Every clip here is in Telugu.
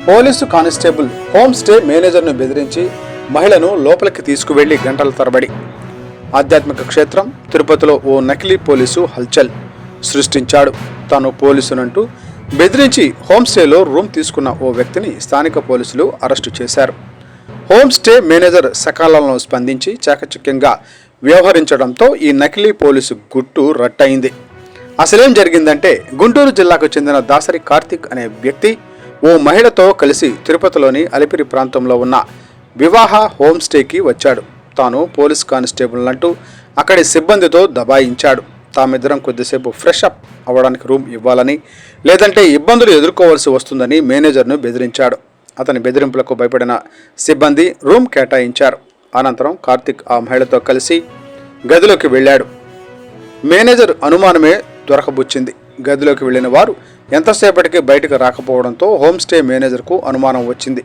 పోలీసు కానిస్టేబుల్ హోమ్ స్టే మేనేజర్ను బెదిరించి మహిళను లోపలికి తీసుకువెళ్లి గంటల తరబడి. ఆధ్యాత్మిక క్షేత్రం తిరుపతిలో ఓ నకిలీ పోలీసు హల్చల్ సృష్టించాడు. తాను పోలీసునంటూ బెదిరించి హోమ్ స్టేలో రూమ్ తీసుకున్న ఓ వ్యక్తిని స్థానిక పోలీసులు అరెస్టు చేశారు. హోమ్ స్టే మేనేజర్ సకాలంలో స్పందించి చాకచక్యంగా వ్యవహరించడంతో ఈ నకిలీ పోలీసు గుట్టు రట్టయింది. అసలేం జరిగిందంటే, గుంటూరు జిల్లాకు చెందిన దాసరి కార్తిక్ అనే వ్యక్తి ఓ మహిళతో కలిసి తిరుపతిలోని అలిపిరి ప్రాంతంలో ఉన్న వివాహ హోమ్ స్టేకి వచ్చాడు. తాను పోలీస్ కానిస్టేబుల్ అంటూ అక్కడి సిబ్బందితో దబాయించాడు. తామిద్దరం కొద్దిసేపు ఫ్రెష్ అప్ అవ్వడానికి రూమ్ ఇవ్వాలని, లేదంటే ఇబ్బందులు ఎదుర్కోవాల్సి వస్తుందని మేనేజర్ను బెదిరించాడు. అతని బెదిరింపులకు భయపడిన సిబ్బంది రూమ్ కేటాయించారు. అనంతరం కార్తిక్ ఆ మహిళతో కలిసి గదిలోకి వెళ్ళాడు. మేనేజర్ అనుమానమే దొరకబుచ్చింది. గదిలోకి వెళ్లిన వారు ఎంతసేపటికి బయటకు రాకపోవడంతో హోమ్ స్టే మేనేజర్కు అనుమానం వచ్చింది.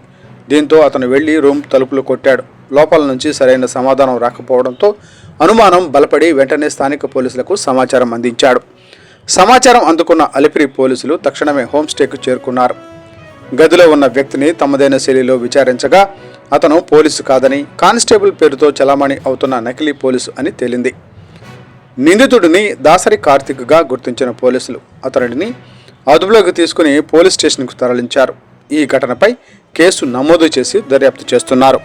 దీంతో అతను వెళ్లి రూమ్ తలుపులు కొట్టాడు. లోపల నుంచి సరైన సమాధానం రాకపోవడంతో అనుమానం బలపడి వెంటనే స్థానిక పోలీసులకు సమాచారం అందించాడు. సమాచారం అందుకున్న అలిపిరి పోలీసులు తక్షణమే హోమ్ స్టేకు చేరుకున్నారు. గదిలో ఉన్న వ్యక్తిని తమదైన శైలిలో విచారించగా అతను పోలీసు కాదని, కానిస్టేబుల్ పేరుతో చలామణి అవుతున్న నకిలీ పోలీసు అని తేలింది. నిందితుడిని దాసరి కార్తిక్గా గుర్తించిన పోలీసులు అతనిని అదుపులోకి తీసుకుని పోలీస్ స్టేషన్కు తరలించారు. ఈ ఘటనపై కేసు నమోదు చేసి దర్యాప్తు చేస్తున్నారు.